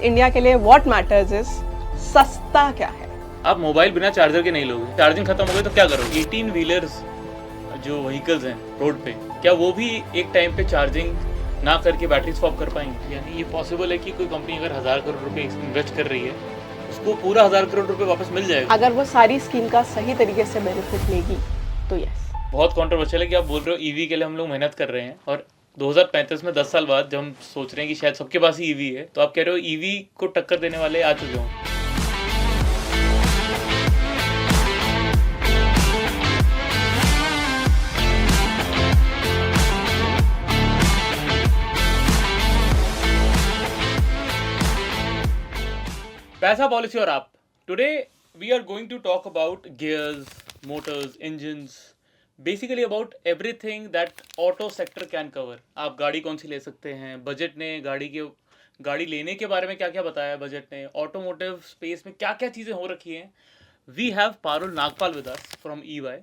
India के लिए what matters is सस्ता क्या है। आप मोबाइल बिना चार्जर के नहीं लोगे, चार्जिंग खत्म हो गई तो क्या करोगे? 18 व्हीलर्स जो व्हीकल्स हैं रोड पे, क्या वो भी एक टाइम पे चार्जिंग ना करके बैटरी स्वैप कर पाएंगे? यानी ये पॉसिबल है कि कोई कंपनी अगर 1000 करोड़ रुपए इन्वेस्ट कर रही है, उसको पूरा 1000 करोड़ रुपए वापस मिल जाएगा अगर वो सारी स्कीम का सही तरीके से बेनिफिट लेगी तो यस। बहुत कंट्रोवर्शियल है कि आप बोल रहे हो ईवी के लिए हम लोग मेहनत कर रहे हैं, और 2035 में 10 साल बाद जब हम सोच रहे हैं कि शायद सबके पास ही ईवी है, तो आप कह रहे हो ईवी को टक्कर देने वाले आ चुके हों। पैसा पॉलिसी और आप, today we are going to talk about gears, motors, engines, basically about everything that auto sector can cover. आप गाड़ी कौन सी ले सकते हैं, बजट ने गाड़ी लेने के बारे में क्या क्या बताया है बजट ने, ऑटोमोटिव स्पेस में क्या क्या चीज़ें हो रखी हैं। We have Parul Nagpal with us from EY.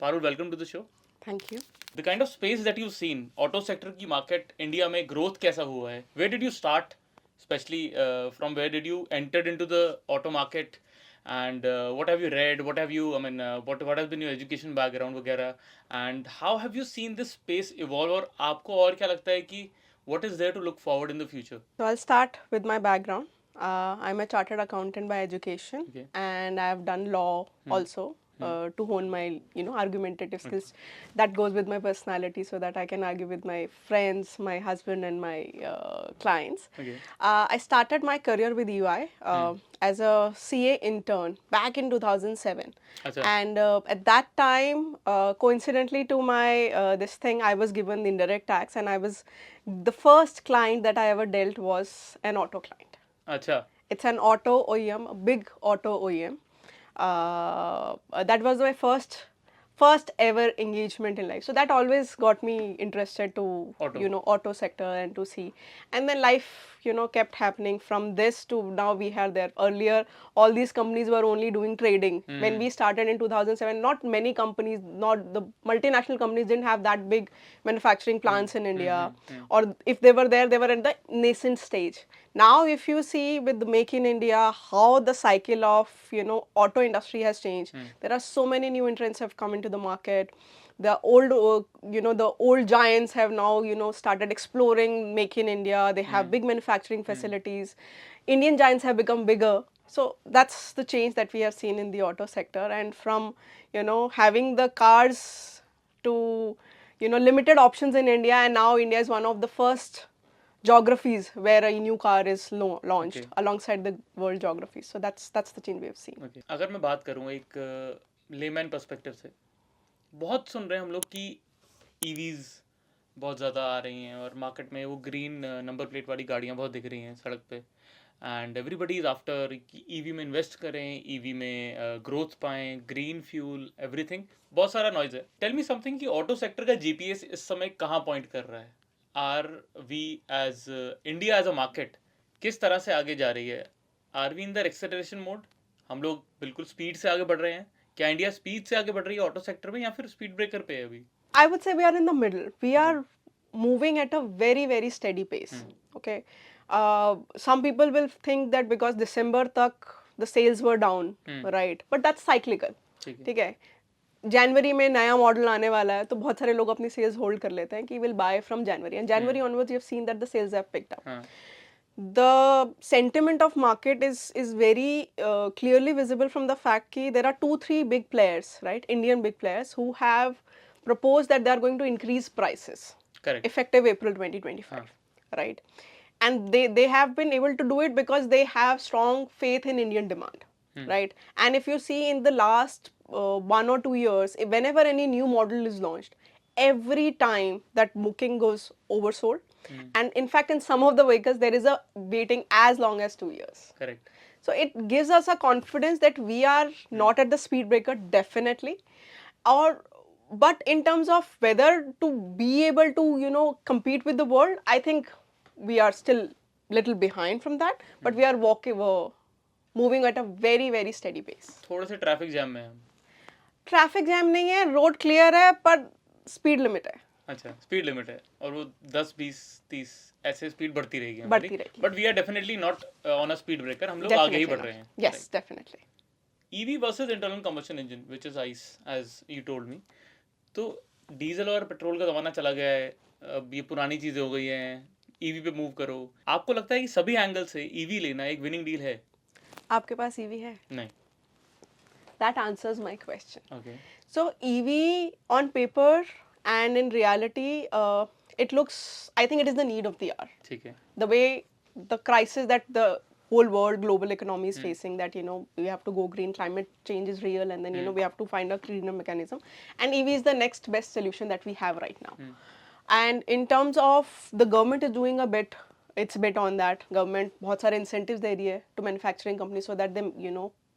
Parul, welcome to the show. Thank you. The kind of space that you seen, auto sector की मार्केट इंडिया में ग्रोथ कैसा हुआ है, where did you start, especially from where did you entered into the auto market, and what have you read, what have you, what has been your education background वगैरह, and how have you seen this space evolve, और आपको और क्या लगता है कि what is there to look forward in the future? So I'll start with my background. I'm a chartered accountant by education, Okay. and I've done law also to hone my argumentative skills. That goes with my personality, so that I can argue with my friends, my husband, and my clients. Okay. I started my career with EY as a CA intern back in 2007. Acha. And at that time, coincidentally to my this thing, I was given the indirect tax, and I was the first client that I ever dealt was an auto client. अच्छा. It's an auto OEM, a big auto OEM. That was my first ever engagement in life. So that always got me interested to auto sector and to see. And then life kept happening from this to now we are there. Earlier all these companies were only doing trading. When we started in 2007, not many companies, not the multinational companies, didn't have that big manufacturing plants in India. Or if they were there, they were at the nascent stage. Now if you see with the Make in India, how the cycle of auto industry has changed. There are so many new entrants have come into the market. The old the old giants have now started exploring Make in India. They have big manufacturing facilities. Indian giants have become bigger. So that's the change that we have seen in the auto sector. And from having the cars to limited options in India, and now India is one of the first geographies where a new car is launched alongside the world geography. So that's the change we have seen. Okay. अगर मैं बात करूँ एक layman perspective से, बहुत सुन रहे हैं हम लोग कि EVs बहुत ज़्यादा आ रही हैं और मार्केट में वो ग्रीन नंबर प्लेट वाली गाड़ियाँ बहुत दिख रही हैं सड़क पे, एंड एवरीबडी इज़ आफ्टर कि EV में इन्वेस्ट करें, EV में ग्रोथ पाएँ, ग्रीन फ्यूल, एवरीथिंग, बहुत सारा नॉइज़ है. टेल मी समथिंग कि ऑटो सेक्टर का GPS इस समय कहाँ पॉइंट कर रहा है? Are we as India as a market किस तरह से आगे जा रही है? Are we in the acceleration mode? हम लोग बिल्कुल स्पीड से आगे बढ़ रहे हैं? क्या इंडिया स्पीड से आगे बढ़ रही है ऑटो सेक्टर में, या फिर स्पीड ब्रेकर पे है अभी? I would say we are in the middle. We are moving at a very, very steady pace. Okay. Some people will think that because December tak the sales were down, right? But that's cyclical. ठीक है. जनवरी में नया model आने वाला है तो बहुत सारे लोग अपनी सेल्स होल्ड कर लेते हैं कि will buy from January, and January onwards you have seen that the cells have picked up. The sentiment of market is very clearly visible from the fact that there are 2-3 big players, right? Indian big players who have proposed that they are going to increase prices. Correct. Effective April 2025, right? And they have been able to do it because they have strong faith in Indian demand, right? And if you see in the last 1 or 2 years, whenever any new model is launched, every time that booking goes oversold. And in fact, in some of the vehicles, there is a waiting as long as 2 years. Correct. So it gives us a confidence that we are not at the speed breaker, definitely. But in terms of whether to be able to, compete with the world, I think we are still little behind from that. But we are moving at a very, very steady pace. थोड़े से traffic jam में हम. Traffic jam नहीं है, road clear है, पर speed limit है. अच्छा, स्पीड लिमिट है और वो 10 20 30 ऐसे स्पीड बढ़ती रहेगी बढ़ती हमारी, रहेगी। But we are definitely not on a speed breaker, हम लोग आगे ही बढ़ रहे हैं। Yes definitely. EV versus internal combustion engine which is ICE as you told me, तो डीजल और पेट्रोल का ज़माना चला गया है, अब ये पुरानी चीज़ें हो गई हैं, ईवी पे मूव करो। आपको लगता है कि सभी एंगल से ईवी लेना एक विनिंग डील है? आपके पास ईवी है? नहीं। That answers my question. Okay. So EV on paper and in reality, it looks. I think it is the need of the hour. ठीक है। The way the crisis that the whole world, global economy is facing, that we have to go green, climate change is real, and then we have to find a cleaner mechanism, and EV is the next best solution that we have right now. And in terms of the government is doing a bit, it's a bit on that. Government बहुत सारे incentives दे रही है to manufacturing companies so that they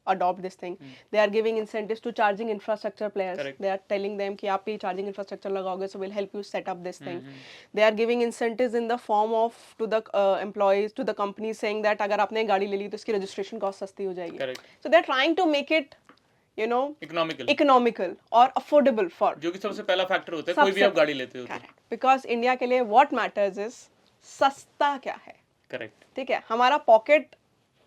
adopt this thing. They are giving incentives to charging infrastructure players. Correct. They are telling them कि आप ये charging infrastructure लगाओगे so we'll help you set up this thing. They are giving incentives in the form of to the employees, to the companies, saying that अगर आपने गाड़ी ले ली तो इसकी registration cost सस्ती हो जाएगी. Correct. So they are trying to make it economical और affordable for. जो कि सबसे पहला फैक्टर होता है कोई भी आप गाड़ी लेते हो तो। Correct. Because इंडिया के लिए what matters is सस्ता क्या है. करेक्ट। ठीक है, हमारा पॉकेट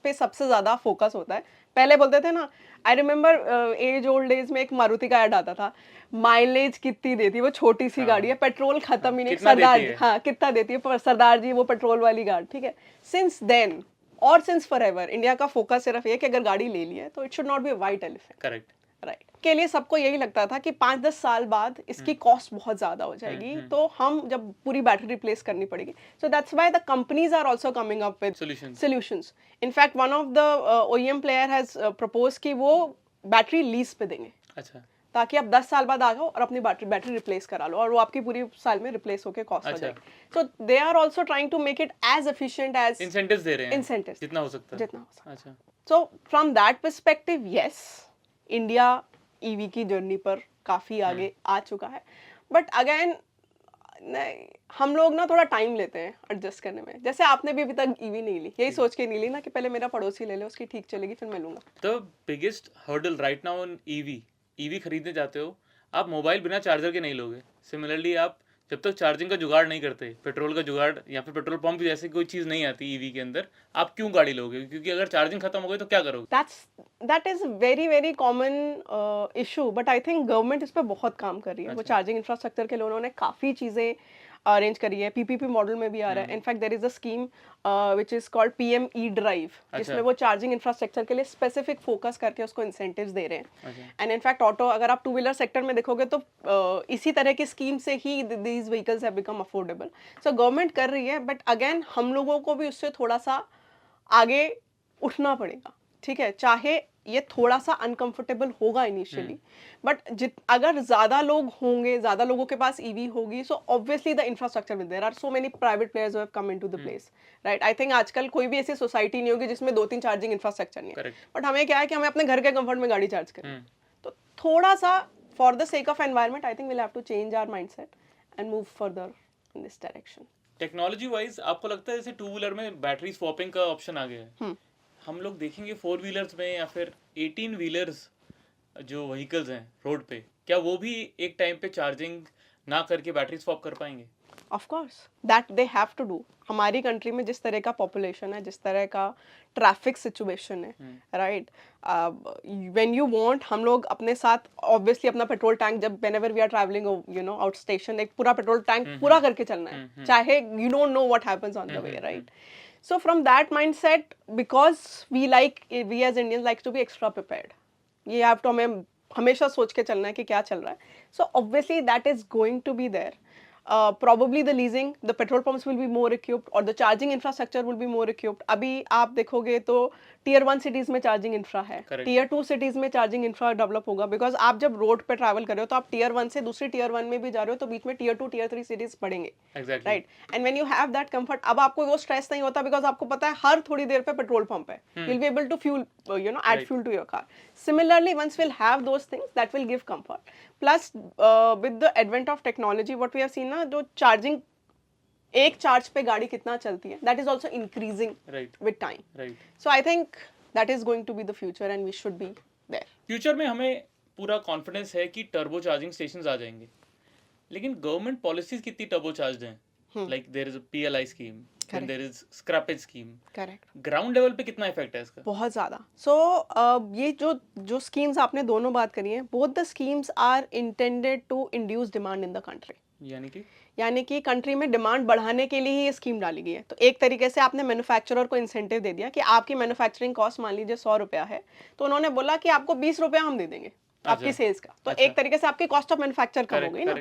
पे सबसे ज्यादा फोकस होता है। पहले बोलते थे ना, I remember as old age में एक मारुति का ऐड आता था, माइलेज कितनी देती है, वो छोटी सी गाड़ी है, पेट्रोल खत्म ही नहीं, सरदार जी, हाँ कितना देती है पर सरदार जी वो पेट्रोल वाली गाड़ी। ठीक है, सिंस देन और सिंस फॉरएवर इंडिया का फोकस सिर्फ ये कि अगर गाड़ी ले ली है तो it should not be a white elephant. Correct. Right, के लिए सबको यही लगता था कि 5-10 साल बाद इसकी कॉस्ट बहुत ज्यादा हो जाएगी, तो हम जब पूरी बैटरी रिप्लेस करनी पड़ेगी। So that's why the companies are also coming up with solutions. In fact one of the OEM player has propose कि वो बैटरी लीज पे देंगे। अच्छा। ताकि आप 10 साल बाद आ जाओ और अपनी बैटरी रिप्लेस करा लो और वो आपकी पूरी साल में रिप्लेस होके कॉस्ट हो जाएगी। So they are also trying to make it as efficient as incentives दे रहे हैं, इंसेंटिव्स जितना हो सकता है, जितना हो सकता है। अच्छा। So from that perspective yes, India EV की जर्नी पर काफी आगे आ चुका है, बट अगेन हम लोग ना थोड़ा टाइम लेते हैं एडजस्ट करने में। जैसे आपने भी अभी तक ईवी नहीं ली, यही सोच के नहीं ली ना कि पहले मेरा पड़ोसी ले ले, उसकी ठीक चलेगी फिर मैं लूंगा। The biggest hurdle right now in EV खरीदने जाते हो आप, मोबाइल बिना चार्जर के नहीं लोगे। सिमिलरली आप जब तक चार्जिंग का जुगाड़ नहीं करते, पेट्रोल का जुगाड़ या फिर पेट्रोल पंप जैसे कोई चीज़ नहीं आती ईवी के अंदर, आप क्यों गाड़ी लोगे? क्योंकि अगर चार्जिंग खत्म हो गई तो क्या करोगे? That is very common issue, but I think government इस पर बहुत काम कर रही है। वो चार्जिंग इंफ्रास्ट्रक्चर के लिए उन्होंने काफ़ी चीज़ें अरेंज करी है, पीपीपी मॉडल में भी आ रहा है। In fact there is a scheme which is called PM E drive, जिसमें वो चार्जिंग इंफ्रास्ट्रक्चर के लिए स्पेसिफिक फोकस करके उसको इंसेंटिव्स दे रहे हैं। एंड इनफैक्ट ऑटो, अगर आप टू व्हीलर सेक्टर में देखोगे तो इसी तरह की स्कीम से ही these vehicles have become affordable. So government कर रही है, बट अगेन हम लोगों को भी उससे थोड़ा सा आगे उठना पड़ेगा। ठीक है, चाहे ये थोड़ा सा अनकंफर्टेबल होगा इनिशियली, बट अगर ज्यादा लोग होंगे, ज्यादा लोगों के पास ईवी होगी, so obviously the infrastructure will, there are so many private players who have come into the place. Right, I think आजकल कोई भी ऐसी सोसाइटी नहीं होगी जिसमें 2-3 चार्जिंग इंफ्रास्ट्रक्चर नहीं है। बट हमें क्या है कि हमें अपने घर के कंफर्ट में गाड़ी चार्ज करें, तो थोड़ा सा for the sake of environment I think will have to change our mindset and move further in this direction. Technology wise आपको लगता है जैसे टू व्हीलर में बैटरी स्वैपिंग का ऑप्शन आ गया है, हम लोग देखेंगे 4 व्हीलर्स में या फिर 18 व्हीलर्स जो व्हीकल्स हैं रोड पे, क्या वो भी एक टाइम पे चार्जिंग ना करके बैटरी स्वैप कर पाएंगे? Of course that they have to do. हमारी कंट्री में जिस तरह का पॉपुलेशन है, जिस तरह का ट्रैफिक सिचुएशन है, राइट, व्हेन यू वांट, हम लोग अपने साथ ऑब्वियसली अपना पेट्रोल टैंक, जब whenever we are travelling out station, एक पूरा पेट्रोल टैंक पूरा करके चलना है, चाहे you don't know what happens on the way, right. So from that mindset, because we as Indians like to be extra prepared, ये आप तो हमें हमेशा सोच के चलना है कि क्या चल रहा है। So obviously that is going to be there. Probably the leasing, the petrol pumps will be more equipped or the charging infrastructure will be more equipped. अभी आप देखोगे तो Tier 1 cities में चार्जिंग इंफ्रा है, Tier 2 cities में charging infra develop होगा, because आप जब रोड पे ट्रैवल कर रहे हो तो आप Tier 1 से दूसरी Tier 1 में भी जा रहे हो, तो बीच में Tier 2 Tier 3 cities पड़ेंगे, right. And when you have that comfort, अब आपको वो स्ट्रेस नहीं होता, बिकॉज आपको पता है हर थोड़ी देर पे पेट्रोल पंप है, you will be able to fuel, add fuel to your car. Similarly, once we'll have those things, that will give comfort. Plus, with the advent of technology, what we have seen ना, जो charging एक charge पे गाड़ी कितना चलती है, that is also increasing with time. Right. So I think that is going to be the future and we should be there. Future में हमें पूरा कॉन्फिडेंस है कि टर्बो चार्जिंग स्टेशंस आ जाएंगे, लेकिन गवर्नमेंट पॉलिसीज कितनी टर्बोचार्ज्ड हैं, like there is a PLI scheme, then there is scrappage scheme, correct, ground level पे कितना इफेक्ट है इसका? बहुत ज़्यादा। सो ये जो जो स्कीम्स आपने दोनों बात करी हैं, both the schemes are intended to induce demand in the country. यानी कि कंट्री में डिमांड बढ़ाने के लिए ही ये स्कीम डाली गई है। तो एक तरीके से आपने मैन्युफैक्चरर को इंसेंटिव दे दिया कि आपकी मैन्युफैक्चरिंग कॉस्ट मान लीजिए 100 रुपया है, तो उन्होंने बोला कि आपको 20 रुपया हम दे देंगे आपकी सेल्स का। तो एक तरीके से आपकी कॉस्ट ऑफ मैन्युफैक्चर कम हो गई ना।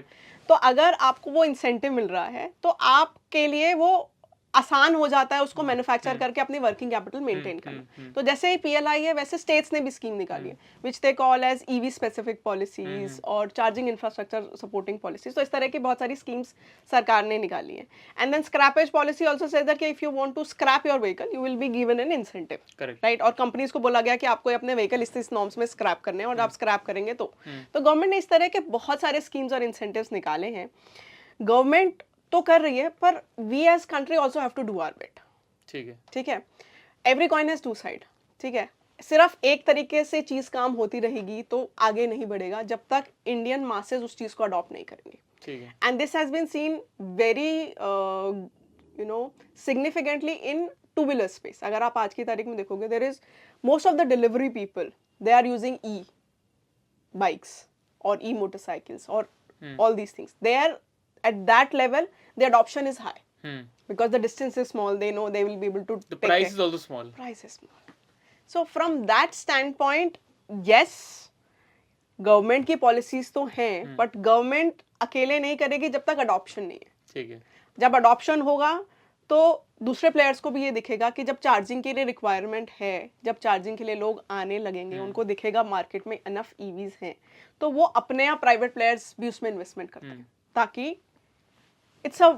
तो अगर आपको वो इंसेंटिव मिल रहा है तो आपके लिए वो आसान हो जाता है उसको मैन्युफैक्चर करके अपनी वर्किंग कैपिटल मेंटेन करना। तो जैसे ही पीएलआई है वैसे स्टेट्स ने भी स्कीम निकाली है which they call as EV specific policies और चार्जिंग इंफ्रास्ट्रक्चर सपोर्टिंट पॉलिसीज। तो इस तरह की बहुत सारी स्कीम्स सरकार ने निकाली है। And then scrappage policy also says that if you want to scrap your vehicle you will be given an incentive, right. और कंपनीज को बोला गया कि आपको अपने व्हीकल इस नॉर्म्स में स्क्रैप करने हैं और आप स्क्रैप करेंगे तो गवर्नमेंट ने इस तरह के बहुत सारे स्कीम्स और इंसेंटिव्स निकाले हैं। गवर्नमेंट तो कर रही है पर we as country also have to do our bit. ठीक है, every coin has two side. ठीक है, सिर्फ एक तरीके से चीज काम होती रहेगी तो आगे नहीं बढ़ेगा जब तक इंडियन मासेस उस चीज को अडॉप्ट नहीं करेंगे। And this has been seen very significantly in two wheeler space. अगर आप आज की तारीख में देखोगे there is most of the delivery people they are using e bikes और ई मोटरसाइकिल्स और all these things. They are at that level, the adoption is high. Because the distance is small, they know they will be able to the price is also small. Price is small. So from that standpoint, yes, government की policies तो हैं but government अकेले नहीं करेगी जब तक adoption नहीं है। ठीक है, जब अडॉप्शन होगा तो दूसरे प्लेयर्स को भी ये दिखेगा कि जब चार्जिंग के लिए रिक्वायरमेंट है, जब चार्जिंग के लिए लोग आने लगेंगे, उनको दिखेगा मार्केट में इनफ ईवीज हैं, तो वो अपने आप प्राइवेट प्लेयर्स भी उसमें इन्वेस्टमेंट करते हैं ताकि it's a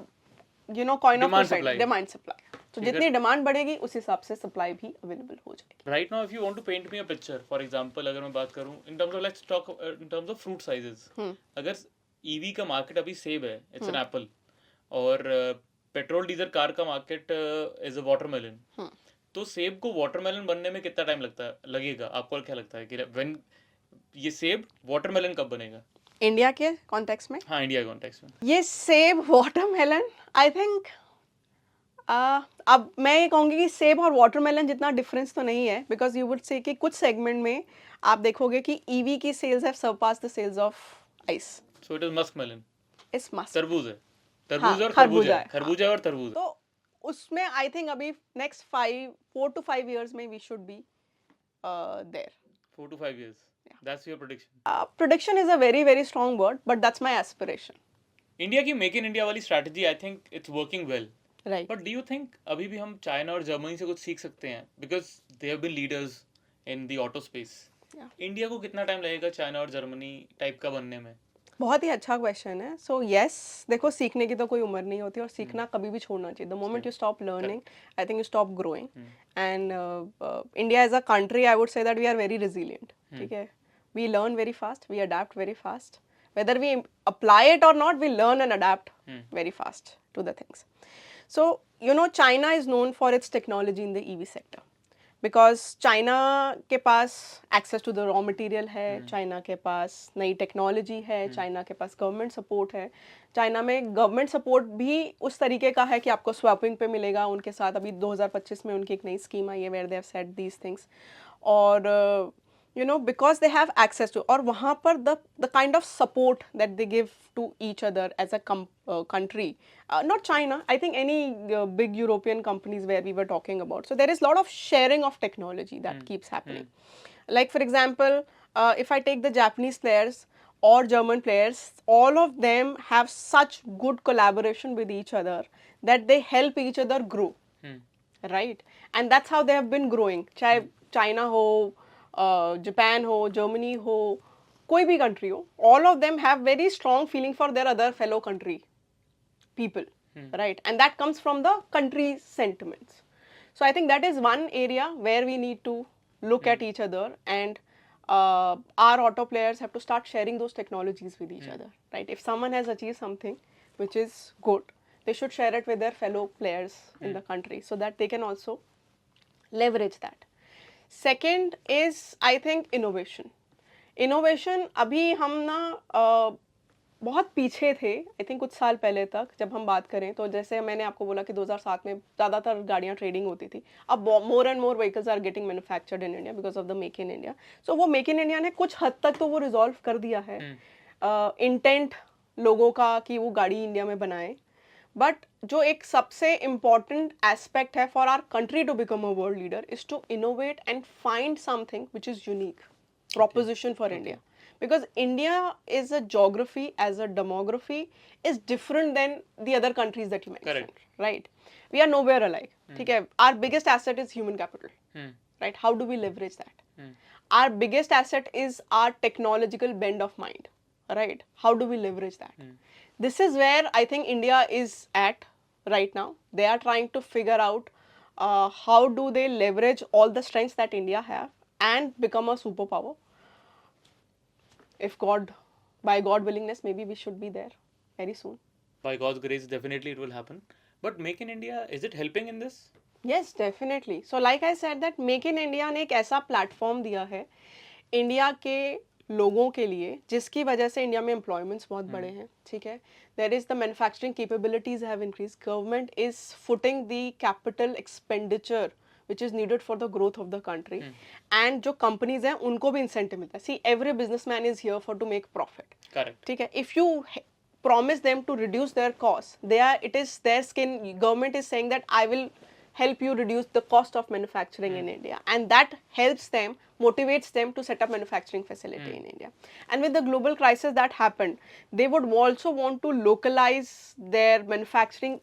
coin of two side, demand supply. तो जितनी डिमांड बढ़ेगी उस हिसाब से सप्लाई भी अवेलेबल हो जाएगी। Right now if you want to paint me a picture, for example अगर मैं बात करूं in terms of, let's talk in terms of fruit sizes. अगर ईवी का मार्केट अभी सेब है, इट्स एन एप्पल, और पेट्रोल डीजल कार का मार्केट इज अ वाटरमेलन, तो सेब को वाटरमेलन बनने में कितना टाइम लगेगा? आपको क्या लगता है कि व्हेन ये सेब वाटरमेलन कब बनेगा इंडिया के कॉन्टेक्स्ट में? हाँ, इंडिया के कॉन्टेक्स्ट में ये सेब वाटरमेलन आई थिंक अब मैं ये कहूँगी कि सेब और वाटरमेलन जितना डिफरेंस तो नहीं है, बिकॉज यू वुड से कि कुछ सेगमेंट में आप देखोगे कि ईवी की sales have surpassed the sales of ICE. So it is muskmelon, it's musk, तरबूज है, तरबूज और खरबूजा और तरबूज। तो उसमें आई थिंक अभी नेक्स्ट 4 to 5 years में we should be there. 4 to 5 years, that's your prediction? Prediction is a very very strong word, but that's my aspiration. India की मेक इन इंडिया वाली strategy I think it's working well, right. But do you think अभी भी हम China और Germany से कुछ सीख सकते हैं? Because they have been leaders in the auto space. India को कितना टाइम लगेगा चाइना और जर्मनी टाइप का बनने में? बहुत ही अच्छा क्वेश्चन है। सो यस, देखो सीखने की तो कोई उम्र नहीं होती और सीखना कभी भी छोड़ना चाहिए। The moment you stop learning I think you stop growing. And India as a country I would say that we are very resilient. ठीक है, we learn very fast, we adapt very fast, whether we apply it or not, we learn and adapt very fast to the things. So China is known for its technology in the EV sector because China के पास access to the raw material है, China के पास नई technology है, China के पास government support है। China में government support भी उस तरीके का है कि आपको स्वैपिंग पे मिलेगा उनके साथ। अभी 2025 में उनकी एक नई स्कीम आई है where they have said these things, और because they have access to, और वहाँ पर the kind of support that they give to each other as a country, not China, I think any big European companies where we were talking about. So there is a lot of sharing of technology that keeps happening. Like for example, if I take the Japanese players or German players, all of them have such good collaboration with each other that they help each other grow, right? And that's how they have been growing. चाहे China हो, Japan हो, Germany हो, कोई भी country हो, all of them have very strong feeling for their other fellow country people, right? And that comes from the country sentiments. So I think that is one area where we need to look at each other, and our auto players have to start sharing those technologies with each other, right? If someone has achieved something which is good, they should share it with their fellow players in the country so that they can also leverage that. Second is I think innovation. Innovation अभी हम ना बहुत पीछे थे I think कुछ साल पहले तक जब हम बात करें तो जैसे मैंने आपको बोला कि 2007 में ज़्यादातर गाड़ियाँ ट्रेडिंग होती थी अब more and more vehicles are getting manufactured in India because of the make in India so वो मेक इन इंडिया ने कुछ हद तक तो वो रिजॉल्व कर दिया है इंटेंट लोगों का कि वो गाड़ी इंडिया में बनाए बट जो एक सबसे इम्पॉर्टेंट एस्पेक्ट है for our country to become a world leader is to innovate and find something which is unique proposition for India because India is a geography as a demography is different than the other countries that you mentioned. Correct. Right? We are nowhere alike. ठीक है? Our biggest asset is human capital. Right? How do we leverage that? Our biggest asset is our technological bend of mind. Right? How do we leverage that? This is where I think India is at right now. They are trying to figure out how do they leverage all the strengths that India have and become a superpower. If by God willingness, maybe we should be there very soon. By God's grace, definitely it will happen. But Make in India, is it helping in this? Yes, definitely. So like I said that Make in India ने एक ऐसा platform दिया है India के लोगों के लिए जिसकी वजह से इंडिया में एम्प्लॉयमेंट्स बहुत बड़े हैं ठीक है there is the manufacturing capabilities have increase government is footing the capital expenditure which is needed for the growth of the country and जो companies हैं उनको भी incentive मिलता है see every businessman is here for to make profit Correct. ठीक है if you promise them to reduce their costs it is their skin government is saying that I will help you reduce the cost of manufacturing in India and that helps them motivates them to set up manufacturing facility in India and with the global crisis that happened they would also want to localize their manufacturing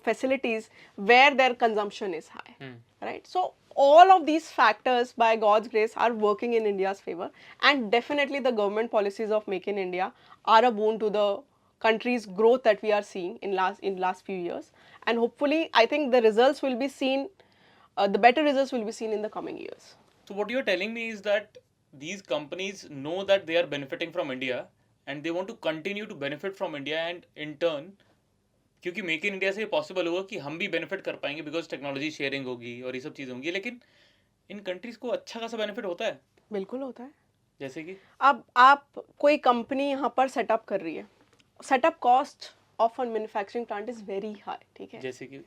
facilities where their consumption is high right so all of these factors by God's grace are working in India's favor and definitely the government policies of Make in India are a boon to the country's growth that we are seeing in last few years and hopefully I think the results will be seen the better results will be seen in the coming years. So what you're telling me is that these companies know that they are benefiting from India and they want to continue to benefit from India and in turn क्योंकि make in India से ये possible होगा कि हम भी benefit कर पाएंगे because technology sharing होगी और ये सब चीज़ें होंगी लेकिन इन कंट्रीज को अच्छा खासा बेनिफिट होता है बिल्कुल होता है जैसे कि अब आप कोई कंपनी यहाँ पर सेटअप कर रही है setup cost of a manufacturing plant is very high ठीक है जैसे कि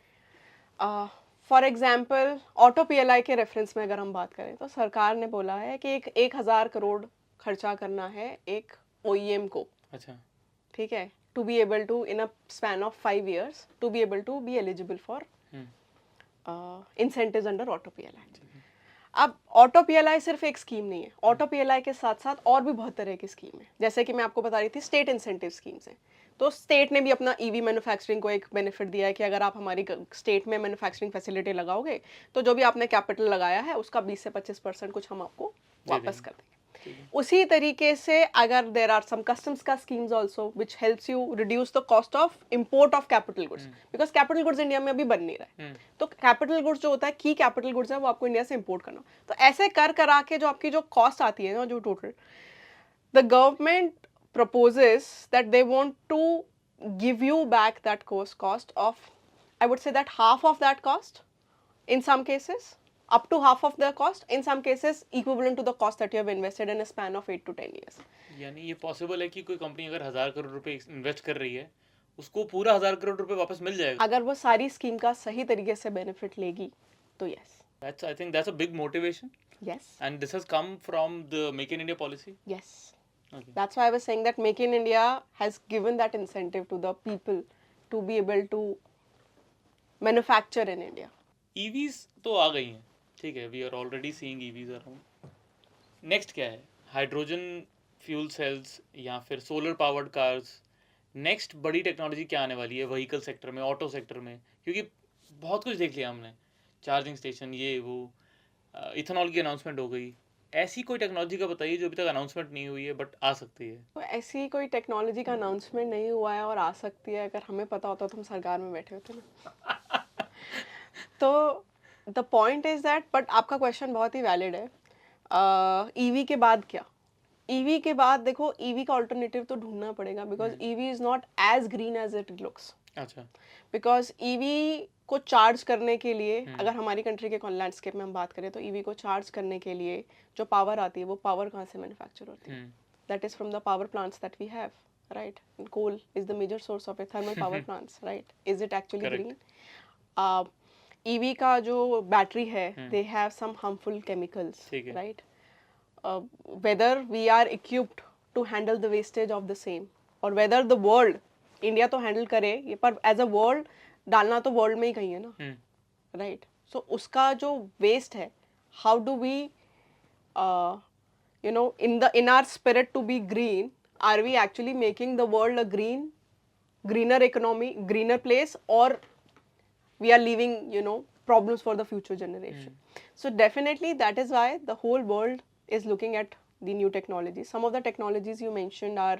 फॉर एग्जाम्पल ऑटो PLI के रेफरेंस में अगर हम बात करें तो सरकार ने बोला है कि 1,000 करोड़ खर्चा करना है एक OEM को अच्छा ठीक है to be able to in a span of 5 years to be able to be eligible for incentives under auto PLI. अब ऑटो PLI सिर्फ एक स्कीम नहीं है ऑटो PLI के साथ साथ और भी बहुत तरह की स्कीम है जैसे कि मैं आपको बता रही थी स्टेट इंसेंटिव स्कीम्स हैं तो स्टेट ने भी अपना EV मैन्युफैक्चरिंग को एक बेनिफिट दिया है कि अगर आप हमारी स्टेट में मैन्युफैक्चरिंग फैसिलिटी लगाओगे तो जो भी आपने कैपिटल लगाया है उसका 20 से 25% कुछ हम आपको वापस कर देंगे उसी तरीके से अगर देर आर सम कस्टम्स का schemes also which helps you reduce the cost of import of capital goods because capital goods India में अभी बन नहीं रहा है तो कैपिटल गुड्स जो होता है की कैपिटल गुड्स है वो आपको इंडिया से इंपोर्ट करना तो ऐसे करा के जो आपकी जो कॉस्ट आती है ना जो total the government proposes that they want to give you back that cost of I would say that half of that cost in some cases up to half of the cost in some cases equivalent to the cost that you have invested in a span of 8 to 10 years यानी ये possible है कि कोई company अगर 1,000 करोड़ रुपए invest कर रही है उसको पूरा 1,000 करोड़ रुपए वापस मिल जाएगा अगर वो सारी स्कीम का सही तरीके से बेनिफिट लेगी तो yes that's I think that's a big motivation yes and this has come from the make in India policy yes that's why I was saying that Make in India has given that incentive to the people to be able to manufacture in India EVs तो आ गई हैं ठीक है we are already seeing EVs around next क्या है hydrogen fuel cells या फिर solar powered cars next बड़ी टेक्नोलॉजी क्या आने वाली है व्हीकल सेक्टर में ऑटो सेक्टर में क्योंकि बहुत कुछ देख लिया हमने चार्जिंग स्टेशन ये वो इथेनॉल की अनाउंसमेंट हो गई ऐसी कोई टेक्नोलॉजी का बताइए जो अभी तक अनाउंसमेंट नहीं हुई है बट आ सकती है तो ऐसी कोई टेक्नोलॉजी का अनाउंसमेंट नहीं हुआ है और आ सकती है अगर हमें पता होता तो हम सरकार में बैठे होते ना तो the point is that but आपका क्वेश्चन बहुत ही वैलिड है ईवी के बाद क्या ईवी के बाद देखो ईवी का ऑल्टरनेटिव तो ढूंढना पड़ेगा because EV is not as green as it looks अच्छा बिकॉज ईवी को चार्ज करने के लिए अगर हमारी कंट्री के लैंडस्केप में हम बात करें तो ईवी को चार्ज करने के लिए जो पावर आती है वो पावर कहाँ से मैन्युफैक्चर होती है that is from the power plants that we have right? And coal is the major source of it, thermal power plants, right? Is it actually Correct. green? EV का जो battery है, हम्म। they have some harmful chemicals, ठीक है। right? Whether we are equipped to handle the wastage of the same, or whether the world, India तो handle करे ये, पर as a world डालना तो world में ही कहीं है ना, हम्म। right? So उसका जो waste है, how do we you know, in our spirit to be green, are we actually making the world a greener economy, greener place, or we are leaving, you know, problems for the future generation? So definitely that is why the whole world is looking at the new technologies. Some of the technologies you mentioned are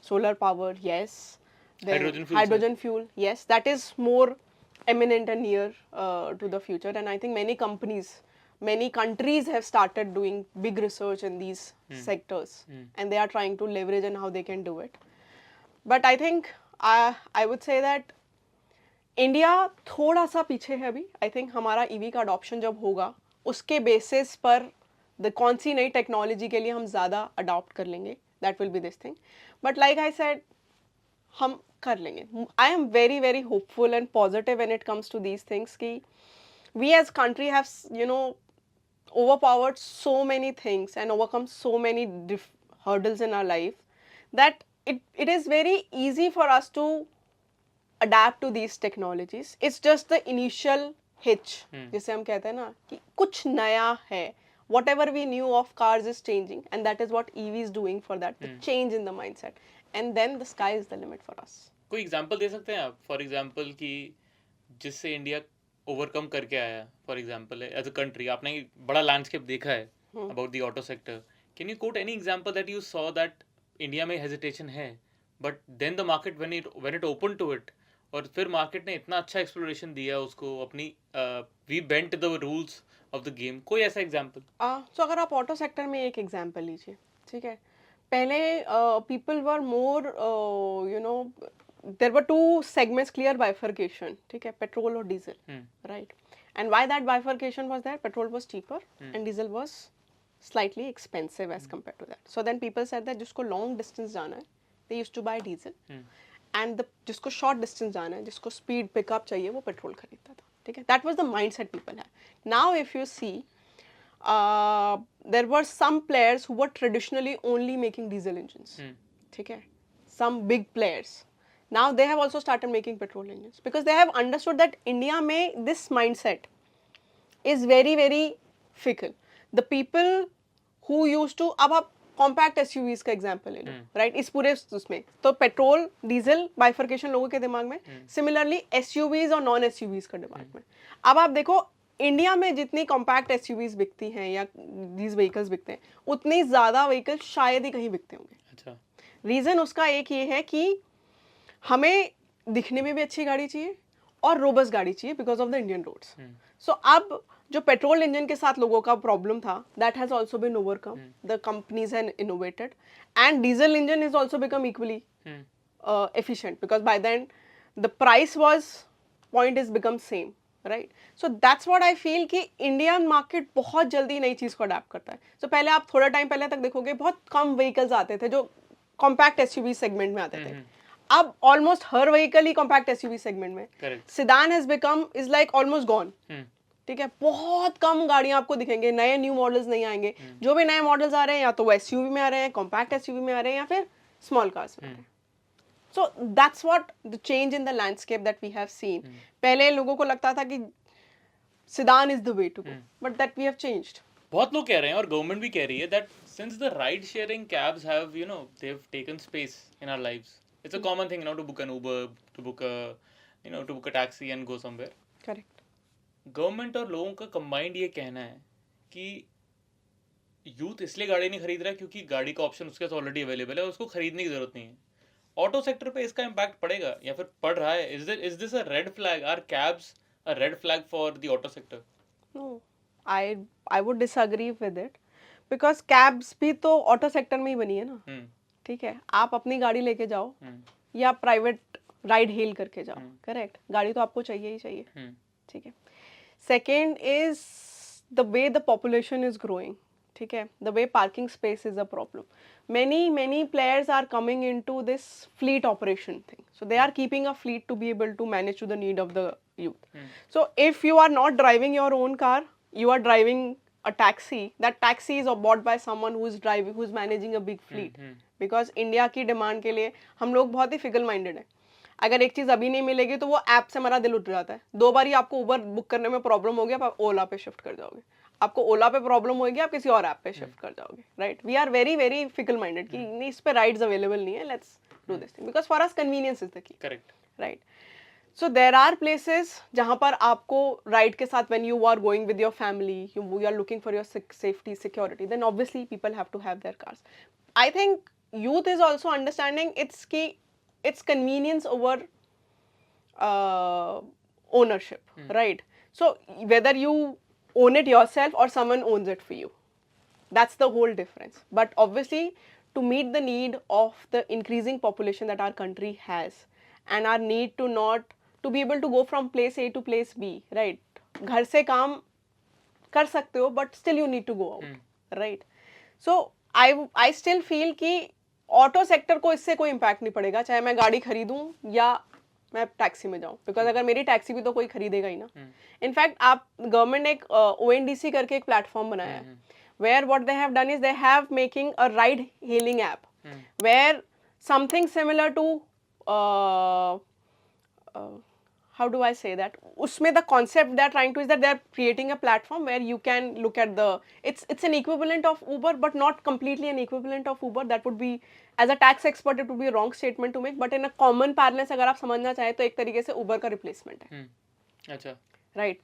solar power, yes. Then Hydrogen fuel hydrogen fuel, yes, that is more eminent and near to the future. And I think many companies, many countries have started doing big research in these sectors, and they are trying to leverage and how they can do it. But I think I would say that India थोड़ा सा पीछे है अभी. I think हमारा EV का adoption जब होगा उसके बेसिस पर कौन सी नई टेक्नोलॉजी के लिए हम ज़्यादा अडॉप्ट कर लेंगे, that will be this thing. But like I said, हम कर लेंगे. I am very very hopeful and positive when it comes to these things कि we as country have, you know, overpowered so many things and overcome so many hurdles in our life that it is very easy for us to adapt to these technologies. It's just the initial hitch, जिसे हम कहते हैं ना कि कुछ नया है. Whatever we knew of cars is changing, and that is what EV is doing for that, the change in the mindset. And then the sky is the limit for us. कोई एग्जांपल दे सकते हैं आप, for example कि जिससे India overcome करके आया, for example as a country आपने बड़ा लैंडस्केप देखा है about the auto sector. Can you quote any example that you saw that India में हेजिटेशन है, but then the market when it open to it, और फिर मार्केट ने इतना अच्छा एक्सप्लोरेशन दिया उसको अपनी, we bent the rules of the game. कोई ऐसा एग्जांपल? सो अगर आप ऑटो सेक्टर में एक एग्जांपल लीजिए, ठीक है. पहले people were more, you know, there were two segments, clear bifurcation, ठीक है, पेट्रोल और diesel, right. And why that bifurcation was there? Petrol was cheaper and diesel was slightly expensive as compared to that. So then people said that जिसको long distance जाना है, they used to buy diesel, and जिसको short distance जाना है, जिसको speed pickup चाहिए, वो petrol खरीदता था, ठीक है. That was the mindset people had. Now if you see, there were some players who were traditionally only making diesel engines, ठीक है, some big players. Now they have also started making petrol engines because they have understood that India में this mindset is very very fickle. The people who used to, अब आप compact SUVs का example ले लो, right. इस पूरे उसमें तो petrol diesel bifurcation लोगों के दिमाग में, सिमिलरली एसयूवीज और नॉन एसयूवीज का दिमाग में. अब आप देखो इंडिया में जितनी कॉम्पैक्ट एसयूवीज बिकती हैं या दीज व्हीकल्स बिकते हैं, उतनी ज़्यादा व्हीकल्स शायद ही कहीं बिकते होंगे. अच्छा. रीज़न उसका एक ये है कि हमें दिखने में भी अच्छी गाड़ी चाहिए और रोबस्ट गाड़ी चाहिए because of the Indian roads. So अब जो पेट्रोल इंजन के साथ लोगों का प्रॉब्लम था, that has also been overcome. The companies have innovated and diesel engine is also become equally efficient because by then the price was point is become same, right? So that's what I feel कि Indian market बहुत जल्दी नई चीज़ को adapt करता है. So पहले आप थोड़ा टाइम पहले तक देखोगे बहुत कम व्हीकल्स आते थे जो कॉम्पैक्ट एसयूवी सेगमेंट में आते थे. अब ऑलमोस्ट हर व्हीकल ही कॉम्पैक्ट एसयूवी सेगमेंट में. Sedan has become is like almost gone, ठीक है. बहुत कम गाड़ियां आपको दिखेंगे, नए न्यू मॉडल्स नहीं आएंगे. जो भी नए मॉडल्स आ रहे हैं या तो वो एसयूवी में आ रहे हैं, कॉम्पैक्ट एसयूवी में आ रहे हैं, या फिर स्मॉल कार्स में आ रहे हैं. So that's what the change in the landscape that we have seen. पहले लोगों को लगता था कि sedan is the way to go, but that we have changed. बहुत लोग कह रहे हैं और गवर्नमेंट भी कह रही है that since the ride sharing cabs have, you know, they have taken space in our lives. It's a common thing now to book an Uber, to book a, you know, to book a taxi and go somewhere. Correct. Government और लोगों का combined ये कहना है कि youth इसलिए गाड़ी नहीं खरीद रहा है क्योंकि गाड़ी का ऑप्शन उसके पास ऑलरेडी अवेलेबल है, उसको खरीदने की जरूरत नहीं है. ऑटो सेक्टर पे इसका इम्पैक्ट पड़ेगा या फिर पड़ रहा है? Is this a red flag? Are cabs a red flag for the auto sector? No, I would disagree with it because cabs भी तो ऑटो सेक्टर में ही बनी है ना, ठीक है. आप अपनी गाड़ी लेके जाओ या प्राइवेट राइड हेल करके जाओ, करेक्ट. गाड़ी तो आपको चाहिए ही चाहिए, ठीक है. Second is the way the population is growing, ठीक है, the way parking space is a problem. Many players are coming into this fleet operation thing, so they are keeping a fleet to be able to manage to the need of the youth. So if you are not driving your own car, you are driving a taxi. That taxi is bought by someone who is managing a big fleet. Because India की demand के लिए हम लोग बहुत ही fickle minded हैं. अगर एक चीज़ अभी नहीं मिलेगी तो वो ऐप से हमारा दिल उठ जाता है. 2 बार ही आपको उबर बुक करने में प्रॉब्लम हो गया, आप ओला पे शिफ्ट कर जाओगे. आपको ओला पे प्रॉब्लम होगी, आप किसी और ऐप पे शिफ्ट कर जाओगे. Right, we are very very fickle minded कि नहीं, इस पे राइड्स अवेलेबल नहीं है, let's do this thing, because for us convenience is the key. Correct. Right. So there are places जहाँ पर आपको राइड के साथ when you are going with your family, you are looking for your safety security, then obviously people have to have their cars. I think youth is also understanding it's convenience over ownership. Right. So whether you own it yourself or someone owns it for you, that's the whole difference. But obviously to meet the need of the increasing population that our country has, and our need to be able to go from place A to place B, right, घर से काम कर सकते हो but still you need to go out. Right. So I still feel कि auto sector को इससे कोई इम्पैक्ट नहीं पड़ेगा, चाहे मैं गाड़ी खरीदूं या मैं टैक्सी में जाऊं, बिकॉज अगर मेरी टैक्सी भी तो कोई खरीदेगा ही ना. इनफैक्ट आप गवर्नमेंट ने एक ONDC करके एक प्लेटफॉर्म बनाया है, where what they have done is they have making a ride hailing app, where something similar to how do I say that? उसमें the concept they are trying to is that they are creating a platform where you can look at the it's an equivalent of Uber but not completely an equivalent of Uber. That would be, as a tax expert, it would be a wrong statement to make, but in a common parlance अगर आप समझना चाहें तो एक तरीके से Uber का replacement है. अच्छा. Right.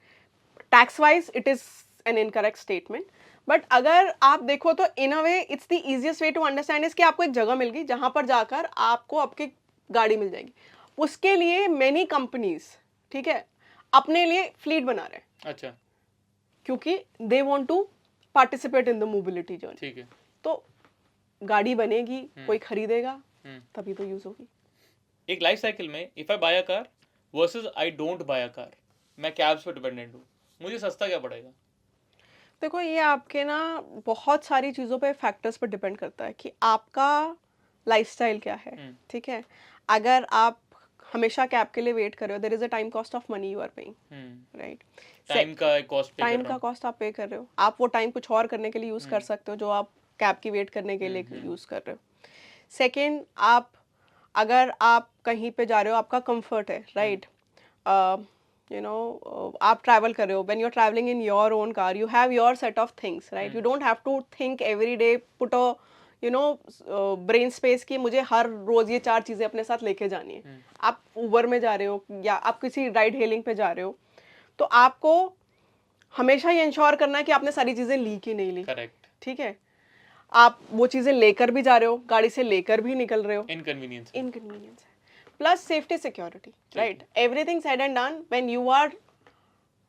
Tax wise it is an incorrect statement. But अगर आप देखो तो in a way it's the easiest way to understand is कि आपको एक जगह मिल गई जहाँ पर जाकर आपको आपकी गाड़ी मिल जाएगी. उसके लिए मेनी कंपनीज, ठीक है, अपने लिए फ्लीट बना रहे हैं. अच्छा. क्योंकि they want to participate in the mobility journey. ठीक है. तो गाड़ी बनेगी, कोई खरीदेगा, तभी तो यूज होगी. एक लाइफ साइकिल में if I buy a car versus I don't buy a car, मैं कैब्स पे डिपेंडेंट हूँ, मुझे सस्ता क्या पड़ेगा? देखो ये आपके ना बहुत सारी चीज़ों पे फैक्टर्स पे डिपेंड करता है कि आपका लाइफस्टाइल क्या है. ठीक है, अगर आप हमेशा कैब के लिए वेट कर रहे हो, there is a time cost of money you are paying. Right. Time का कॉस्ट टाइम का कॉस्ट आप पे कर रहे हो. आप वो टाइम कुछ और करने के लिए यूज़ कर सकते हो जो आप कैब की वेट करने के लिए यूज़ कर रहे हो. सेकेंड, आप अगर आप कहीं पे जा रहे हो, आपका कंफर्ट है. राइट. you know आप ट्रैवल कर रहे हो, when you're traveling in your own car you have your set of things, right? You don't have to think every day, put a brain space की मुझे हर रोज ये 4 चीजें अपने साथ लेके जानी है. आप उबर में जा रहे हो या आप किसी राइड हेलिंग पे जा रहे हो, तो आपको हमेशा ये इंश्योर करना है कि आपने सारी चीजें ली कि नहीं ली. करेक्ट. ठीक है, आप वो चीजें लेकर भी जा रहे हो, गाड़ी से लेकर भी निकल रहे हो. इनकन्वीनियंस है. Plus safety security, right? Everything said and done, when you are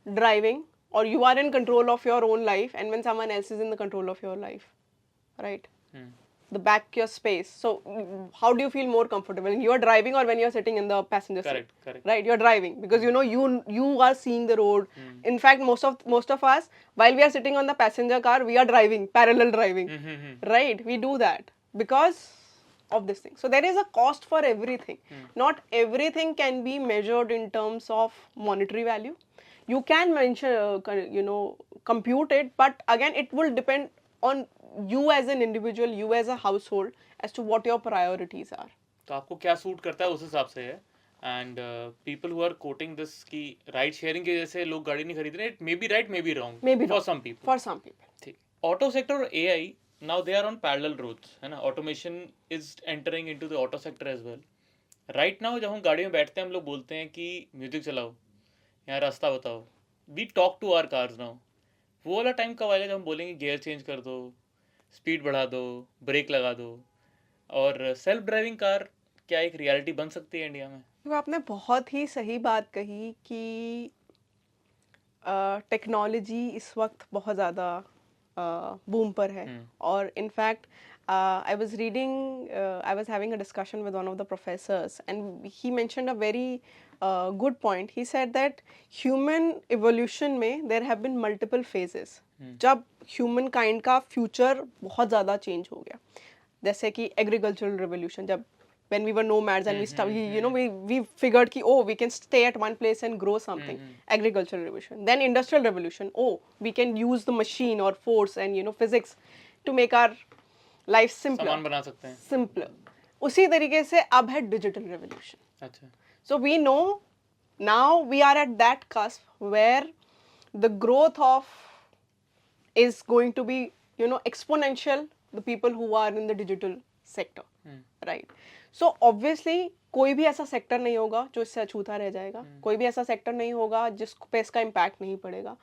driving or you are in control of your own life and when someone else is in the control of your life, right? The back your space. So how do you feel more comfortable when you are driving or when you are sitting in the passenger seat? Correct. Right, you are driving because you are seeing the road. In fact, most of us, while we are sitting on the passenger car, we are driving, parallel driving. Right? We do that because of this thing. So there is a cost for everything. Not everything can be measured in terms of monetary value. You can mention, compute it, but again, it will depend on you as an individual, you as a household, as to what your priorities are. तो आपको क्या suit करता है उस हिसाब से है. And people who are quoting this की राइड शेयरिंग की वजह से लोग गाड़ी नहीं खरीद रहे, it may be right, may be wrong for some people. For some people. ठीक. ऑटो सेक्टर और AI now they are on parallel roads, है ना. automation is entering into the auto sector as well. right now जब हम गाड़ी में बैठते हैं हम लोग बोलते हैं कि म्यूजिक चलाओ, यहाँ रास्ता बताओ. we talk to our cars now. वो वाला टाइम कब आएगा जब हम बोलेंगे गियर चेंज कर दो, स्पीड बढ़ा दो, ब्रेक लगा दो? और सेल्फ ड्राइविंग कार क्या एक रियलिटी बन सकती है इंडिया में? तो आपने बहुत ही सही बात कही कि टेक्नोलॉजी इस वक्त बहुत ज़्यादा बूम पर है. और in fact I was having a discussion with one of the professors and he mentioned a very good point. He said that human evolution में there have been multiple phases. जब ह्यूमन काइंड का future बहुत ज़्यादा change हो गया. जैसे कि agricultural revolution, जब when we were nomads and we figured ki, oh, we can stay at one place and grow something. Agricultural revolution, then industrial revolution, oh, we can use the machine or force and physics to make our life simpler. सामान बना सकते हैं. Simpler. उसी तरीके से अब है digital revolution. अच्छा. So we know now we are at that cusp where the growth of is going to be exponential, the people who are in the digital sector, right? So obviously कोई भी ऐसा sector नहीं होगा जो इससे अछूता रह जाएगा. कोई भी ऐसा सेक्टर नहीं होगा जिस पे इसका इम्पैक्ट नहीं पड़ेगा.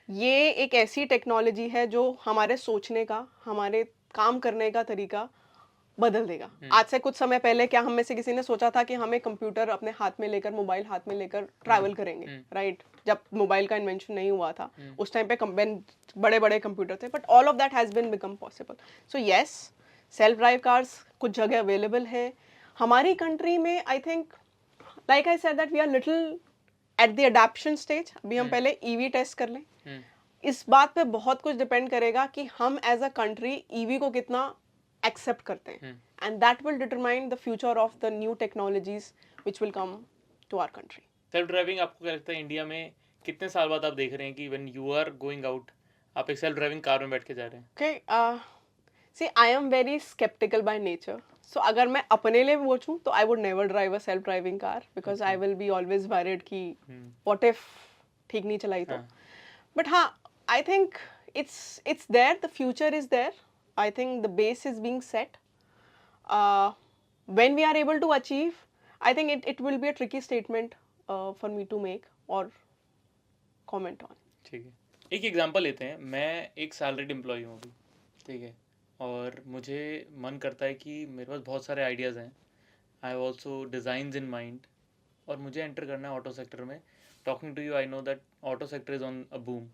ये एक ऐसी टेक्नोलॉजी है जो हमारे सोचने का, हमारे काम करने का तरीका बदल देगा. आज से कुछ समय पहले क्या हम में से किसी ने सोचा था कि हमें कंप्यूटर अपने हाथ में लेकर, मोबाइल हाथ में लेकर ट्रैवल करेंगे, राइट? जब मोबाइल का इन्वेंशन नहीं हुआ था उस टाइम पे बड़े बड़े कंप्यूटर थे, but all of that has been become possible. So yes, self drive cars कुछ जगह अवेलेबल है. हमारी कंट्री में I think, like I said that we are little at the adoption stage. अभी हम पहले ईवी टेस्ट कर लें. इस बात पे बहुत कुछ डिपेंड करेगा कि हम एज अ कंट्री ईवी को कितना एक्सेप्ट करते हैं, and that will determine the future of the new technologies which will come to our country. Self driving आपको क्या लगता है इंडिया में कितने साल बाद आप देख रहे हैं कि when you are going out आप एक सेल्फ ड्राइविंग कार में बैठ के जा रहे हैं? Okay, see I am very sceptical by nature. So अगर मैं अपने लिए पूछूं तो I would never drive a self driving car, because I will be always worried कि व्हाट इफ ठीक नहीं चलाई तो. बट हाँ, I think it's there, the future is there. I think the base is being set. When we are able to achieve, I think it will be a tricky statement for me to make or comment on. ठीक है. एक example लेते हैं. मैं एक salaried employee हूँ अभी, ठीक है, और मुझे मन करता है कि मेरे पास बहुत सारे आइडियाज़ हैं. I have also designs in mind और मुझे एंटर करना है ऑटो सेक्टर में. Talking to you I know that auto sector is on a boom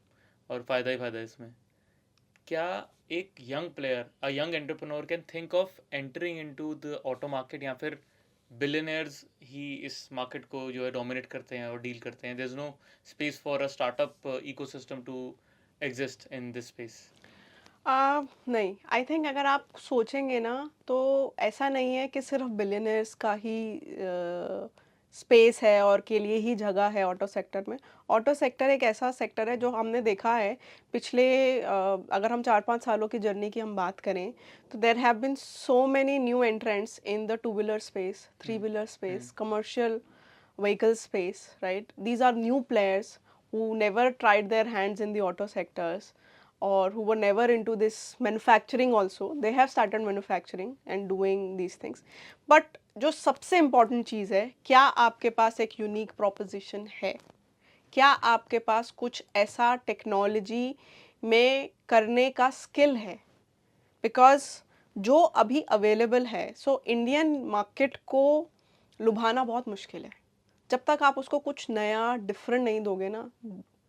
और फ़ायदा ही फ़ायदा है इसमें. क्या एक young player, a young entrepreneur can think of entering into the auto market, या फिर बिलियनर्स ही इस मार्केट को जो है डोमिनेट करते हैं और डील करते हैं? There is no space for a startup ecosystem to exist in this space. नहीं, आई थिंक अगर आप सोचेंगे ना तो ऐसा नहीं है कि सिर्फ बिलियनर्स का ही स्पेस है और के लिए ही जगह है ऑटो सेक्टर में. ऑटो सेक्टर एक ऐसा सेक्टर है जो हमने देखा है पिछले अगर हम 4-5 सालों की जर्नी की हम बात करें तो there have been so many new entrants in the 2-wheeler space, 3-wheeler space, commercial vehicle space, right? These are new players who never tried their hands in the auto sectors or who were never into this manufacturing also. They have started manufacturing and doing these things. But जो सबसे important चीज़ है, क्या आपके पास एक unique proposition है? क्या आपके पास कुछ ऐसा टेक्नोलॉजी में करने का स्किल है? बिकॉज जो अभी अवेलेबल है, सो इंडियन मार्केट को लुभाना बहुत मुश्किल है. जब तक आप उसको कुछ नया डिफरेंट नहीं दोगे ना,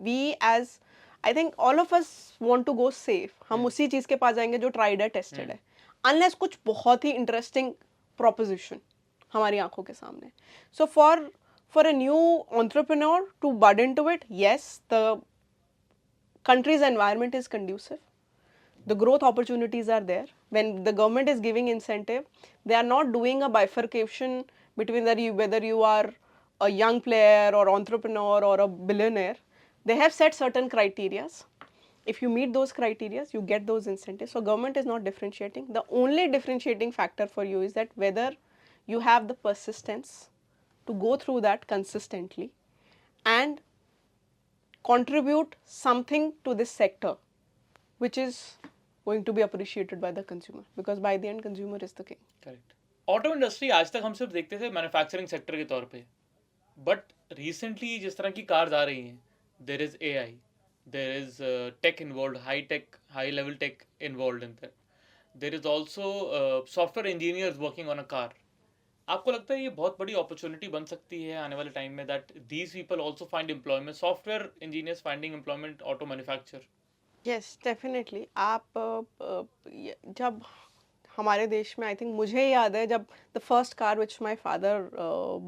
we as I think all of us want to go safe. हम उसी चीज़ के पास जाएंगे जो ट्राइड है, टेस्टेड है, अनलेस कुछ बहुत ही इंटरेस्टिंग प्रोपोजिशन हमारी आंखों के सामने. सो for a new entrepreneur to bud into it, yes, the country's environment is conducive. The growth opportunities are there. When the government is giving incentive, they are not doing a bifurcation between whether you are a young player or entrepreneur or a billionaire. They have set certain criterias. If you meet those criteria, you get those incentives. So government is not differentiating. The only differentiating factor for you is that whether you have the persistence to go through that consistently and contribute something to this sector, which is going to be appreciated by the consumer, because by the end consumer is the king. Correct. Auto industry आज तक हम सिर्फ देखते थे manufacturing sector के तौर पे, but recently जिस तरह की कार्स आ रही हैं, there is AI, there is tech involve, high level tech involve in that. There is also software engineers working on a car. आपको लगता है ये बहुत बड़ी अपॉर्चुनिटी बन सकती है आने वाले टाइम में, that these people also find employment, software engineers finding employment auto manufacture? Yes, definitely. आप जब हमारे देश में, आई थिंक मुझे याद है जब the first car which my father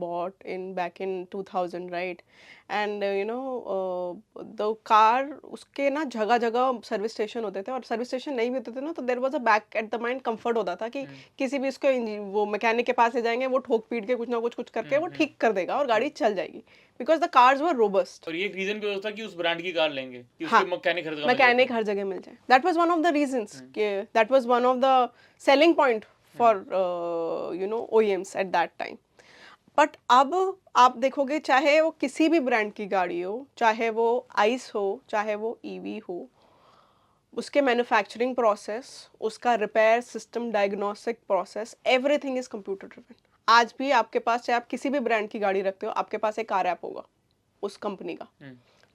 bought in back in 2000, right, and you know the car, उसके ना जगह जगह सर्विस स्टेशन होते थे, और सर्विस स्टेशन नहीं भी होते थे ना, तो there was a back at the mind comfort होता था कि किसी भी उसको वो मैकेनिक के पास ले जाएंगे, वो ठोक पीट के कुछ ना कुछ करके वो ठीक कर देगा और गाड़ी चल जाएगी, because the cars were robust. और ये एक रीजन भी होता था कि उस ब्रांड की कार लेंगे कि हाँ, उसके मैकेनिक हर जगह मिल मैकेनिक जाते हर जगह मिल जाए. That was one of the reasons, that was one of the selling point for you know OEMs at that time. But अब आप देखोगे, चाहे वो किसी भी ब्रांड की गाड़ी हो, चाहे वो आइस हो, चाहे वो ईवी हो, उसके मैन्युफैक्चरिंग प्रोसेस, उसका repair system, diagnostic process, everything is computer driven. आज भी आपके पास, चाहे आप किसी भी ब्रांड की गाड़ी रखते हो, आपके पास एक कार ऐप होगा उस कंपनी का,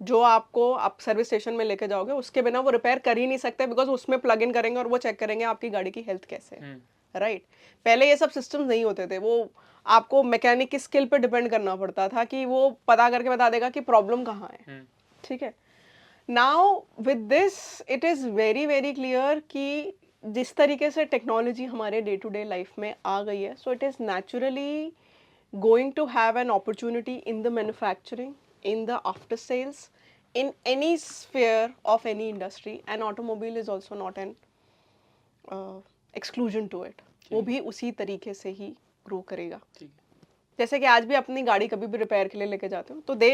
जो आपको आप सर्विस स्टेशन में लेके जाओगे, उसके बिना वो रिपेयर कर ही नहीं सकते, बिकॉज उसमें प्लग इन करेंगे और वो चेक करेंगे आपकी गाड़ी की हेल्थ कैसे है. राइट. पहले ये सब सिस्टम्स नहीं होते थे, वो आपको मैकेनिक की स्किल पे डिपेंड करना पड़ता था कि वो पता करके बता देगा कि प्रॉब्लम कहाँ है. ठीक है. Now with this it is very very clear कि जिस तरीके से टेक्नोलॉजी हमारे डे टू डे लाइफ में आ गई है, so it is naturally going to have an opportunity in the manufacturing, in the after sales, in any sphere of any industry, and automobile is also not an exclusion to it. वो भी उसी तरीके से ही grow करेगा. जैसे कि आज भी अपनी गाड़ी कभी भी रिपेयर के लिए लेके जाते हो, तो they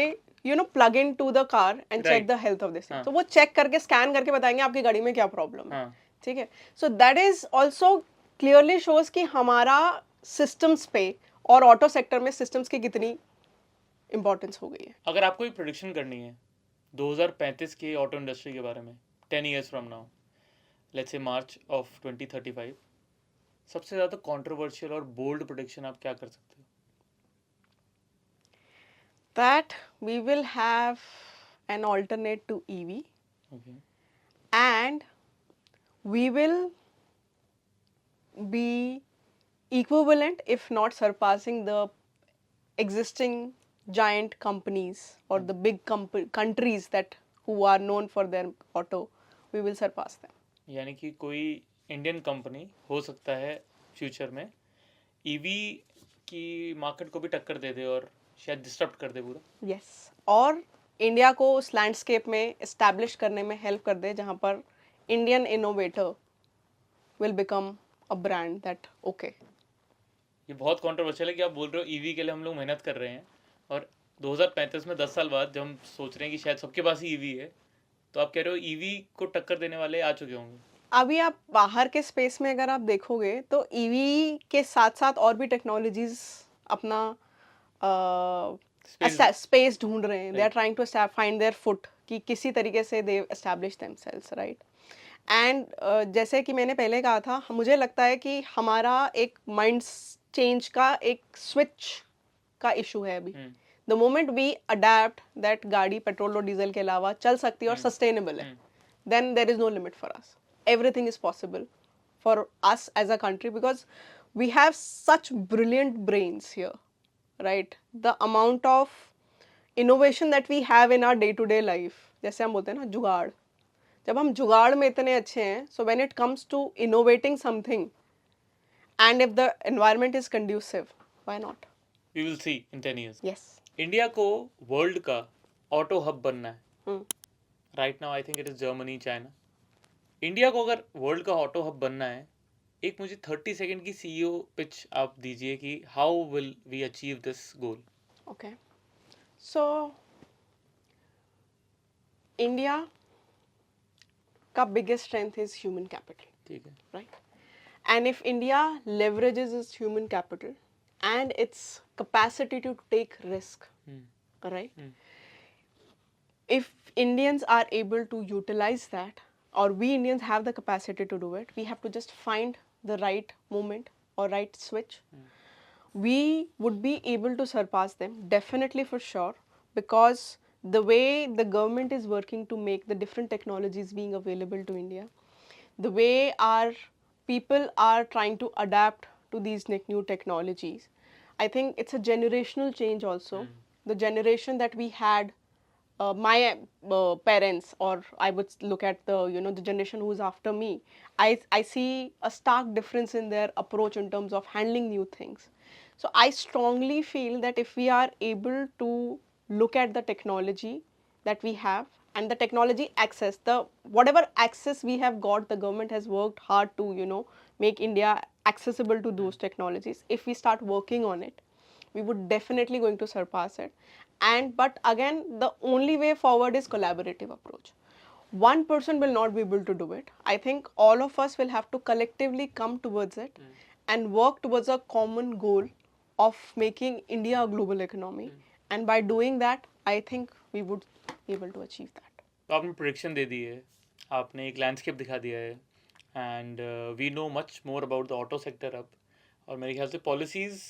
you know plug in to the car and check the health of this. तो वो चेक करके स्कैन करके बताएंगे आपकी गाड़ी में क्या प्रॉब्लम है. ठीक है. So that is also clearly shows कि हमारा सिस्टम्स पे और ऑटो सेक्टर में सिस्टम्स की कितनी इंपॉर्टेंस हो गई है. अगर आपको एक प्रेडिक्शन करनी है 2035 के ऑटो इंडस्ट्री के बारे में, 10 years from now, let's say March of 2035, सबसे ज़्यादा कंट्रोवर्शियल और बोल्ड प्रेडिक्शन आप क्या कर सकते हो? That we will have an alternate to EV. Okay. And we will be equivalent, if not surpassing, the existing giant companies or the big countries that who are known for their auto. We will surpass them. यानी कि कोई Indian company हो सकता है future में EV की market को भी टक्कर दे दे और शायद डिस्टर्ब कर दे पूरा. Yes. और इंडिया को उस लैंडस्केप में एस्टैब्लिश करने में हेल्प कर दे, जहाँ पर Indian innovator will become a brand that okay. ये बहुत कंट्रोवर्शियल है कि आप बोल रहे हो ईवी के लिए हम लोग मेहनत कर रहे हैं, और 2035 में 10 साल बाद जब हम सोच रहे हैं कि शायद सबके पास ही ईवी है, तो आप कह रहे हो ईवी को टक्कर देने वाले आ चुके होंगे. अभी आप बाहर के स्पेस में अगर आप देखोगे, तो ईवी के साथ साथ और भी टेक्नोलॉजीज अपना स्पेस ढूंढ रहे हैं. They are trying to find their foot कि किसी तरीके से they establish themselves. Right. And जैसे कि मैंने पहले कहा था, मुझे लगता है कि हमारा एक माइंड चेंज का एक स्विच का इशू है अभी. The moment we adapt that गाड़ी पेट्रोल और डीजल के अलावा चल सकती है और सस्टेनेबल है, then there is no limit for us. Everything is possible for us as a country because we have such brilliant brains here, right? The amount of innovation that we have in our day-to-day life, जैसे हम बोलते हैं ना जुगाड़, जब हम जुगाड़ में इतने अच्छे हैं, so when it comes to innovating something and if the environment is conducive, why not? We will see in 10 years. Yes. India को वर्ल्ड का ऑटो हब बनना है. Right now I think it is Germany, China. India को अगर world का auto hub बनना है, एक मुझे 30 सेकंड की CEO पिच आप दीजिए कि how will we achieve this goal. Okay. So India का biggest strength is human capital. ठीक है. Right. And if India leverages its human capital and its capacity to take risk, right? If Indians are able to utilize that, or we Indians have the capacity to do it, we have to just find the right moment or right switch. We would be able to surpass them, definitely, for sure, because the way the government is working to make the different technologies being available to India, the way our people are trying to adapt to these new technologies, I think it's a generational change also. The generation that we had, my parents, or I would look at the the generation who's after me, I see a stark difference in their approach in terms of handling new things. So I strongly feel that if we are able to look at the technology that we have and the technology access, the whatever access we have got, the government has worked hard to, you know, make India accessible to those technologies. If we start working on it, we would definitely going to surpass it. And but again, the only way forward is collaborative approach. One person will not be able to do it. I think all of us will have to collectively come towards it and work towards a common goal of making India a global economy. And by doing that, I think we would be able to achieve that. तो आपने prediction दे दी है, आपने एक landscape दिखा दिया है, and we know much more about the auto sector अब, और मेरे ख्याल से पॉलिसीज़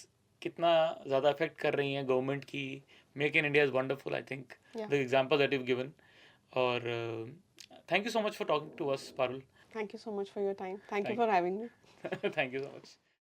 कितना ज़्यादा अफेक्ट कर रही हैं गवर्नमेंट की. Make in India is wonderful, I think the example that you've given. और thank you so much for talking to us, Parul. Thank you so much for your time. Thank you for having me. Thank you so much.